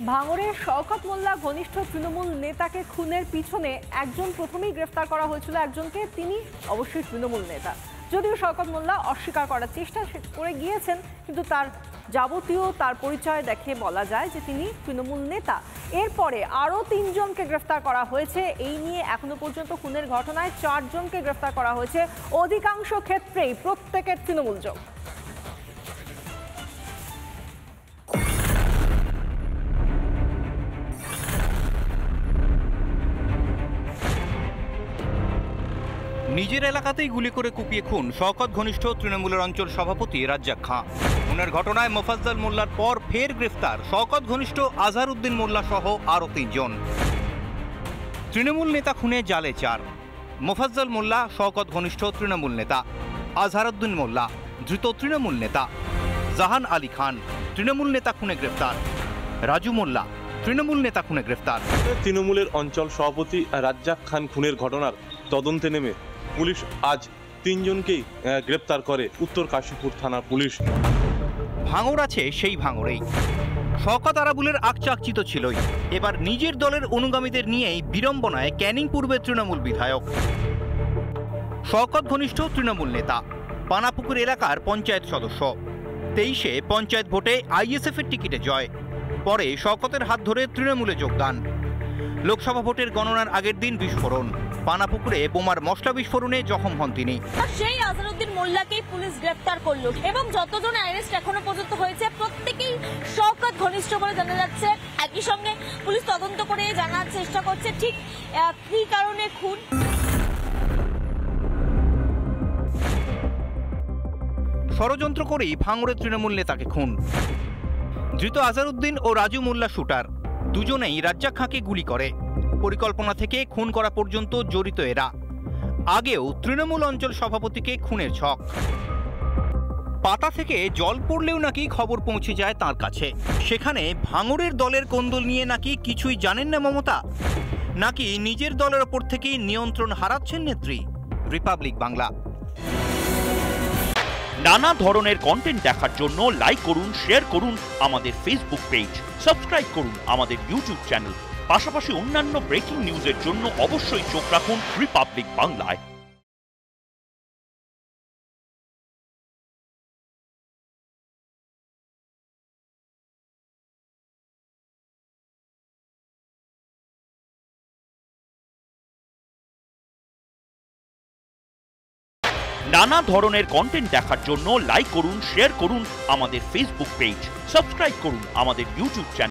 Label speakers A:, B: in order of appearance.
A: ভাঙড়ে শওকত মোল্লা ঘনিষ্ঠ তৃণমূল নেতাকে খুনের পিছনে একজন প্রথমেই গ্রেফতার করা হয়েছিল, একজনকে, তিনি অবশ্যই তৃণমূল নেতা। যদিও শওকত মোল্লা অস্বীকার করার চেষ্টা করে গিয়েছেন, কিন্তু তার যাবতীয় তার পরিচয় দেখে বলা যায় যে তিনি তৃণমূল নেতা। এরপরে আরও 3 জনকে গ্রেফতার করা হয়েছে। এই নিয়ে এখনো পর্যন্ত খুনের ঘটনায় 4 জনকে গ্রেফতার করা হয়েছে। অধিকাংশ ক্ষেত্রেই প্রত্যেকের তৃণমূল যোগ।
B: নিজের এলাকাতেই গুলি করে কুপিয়ে খুন শওকত ঘনিষ্ঠ তৃণমূলের অঞ্চল সভাপতি রাজ্জাক খাঁ। খুনের ঘটনায় মোফাজ্জল মোল্লার পর ফের গ্রেফতার শওকত ঘনিষ্ঠ আজহারউদ্দিন মোল্লা সহ আরও 3 জন। তৃণমূল নেতা খুনে জালে 4। মোফাজ্জল মোল্লা শওকত ঘনিষ্ঠ তৃণমূল নেতা, আজহারউদ্দিন মোল্লা ধৃত তৃণমূল নেতা, জাহান আলী খান তৃণমূল নেতা খুনে গ্রেফতার, রাজু মোল্লা তৃণমূল নেতা খুনে গ্রেফতার।
C: তৃণমূলের অঞ্চল সভাপতি রাজ্জাক খান খুনের ঘটনার তদন্তে নেমে পুলিশ আজ 3 জনকেই গ্রেপ্তার করে উত্তর কাশীপুর থানার পুলিশ।
B: ভাঙড় আছে সেই ভাঙড়েই। শওকত আরাবুলের আকচাকচিত ছিলই, এবার নিজের দলের অনুগামীদের নিয়েই বিড়ম্বনায় ক্যানিং পূর্বের তৃণমূল বিধায়ক। শওকত ঘনিষ্ঠ তৃণমূল নেতা, পানাপুকুর এলাকার পঞ্চায়েত সদস্য। 23-এ পঞ্চায়েত ভোটে আইএসএফের টিকিটে জয়, পরে শওকতের হাত ধরে তৃণমূলে যোগদান। লোকসভা ভোটের গণনার আগের দিন বিস্ফোরণ, পানাপুকুরে বোমার মশলা বিস্ফোরণে জখম হন তিনি।
D: সেই আজহারউদ্দিন মোল্লাকেই পুলিশ গ্রেফতার করলো এবং যতজন অ্যারেস্ট এখনো পর্যন্ত হয়েছে প্রত্যেকেই শওকত ঘনিষ্ঠ বলে জানা যাচ্ছে। একই সঙ্গে পুলিশ তদন্ত করে জানার চেষ্টা করছে ঠিক কী কারণে খুন।
B: ষড়যন্ত্র করেই ভাঙড়ের তৃণমূল নেতাকে খুন। ধৃত আজহারউদ্দিন ও রাজু মোল্লা শুটার, দুজনেই রাজ্জাক খাঁকে গুলি করে। পরিকল্পনা থেকে খুন করা পর্যন্ত জড়িত এরা। আগেও তৃণমূল অঞ্চল সভাপতিকে খুনের ছক। পাতা থেকে জল পড়লেও নাকি খবর পৌঁছে যায় তার কাছে। সেখানে ভাঙড়ের দলের কোন্দল নিয়ে নাকি কিছুই জানেন না মমতা, নাকি নিজের দলের ওপর থেকেই নিয়ন্ত্রণ হারাচ্ছেন নেত্রী। রিপাবলিক বাংলা।
E: নানা ধরনের কন্টেন্ট দেখার জন্য লাইক করুন, শেয়ার করুন আমাদের ফেসবুক পেজ, সাবস্ক্রাইব করুন আমাদের ইউটিউব চ্যানেল। পাশাপাশি অন্যান্য ব্রেকিং নিউজের জন্য অবশ্যই চোখ রাখুন রিপাবলিক বাংলায়। নানা ধরনের কন্টেন্ট দেখার জন্য লাইক করুন, শেয়ার করুন আমাদের ফেসবুক পেজ, সাবস্ক্রাইব করুন আমাদের ইউটিউব চ্যানেল।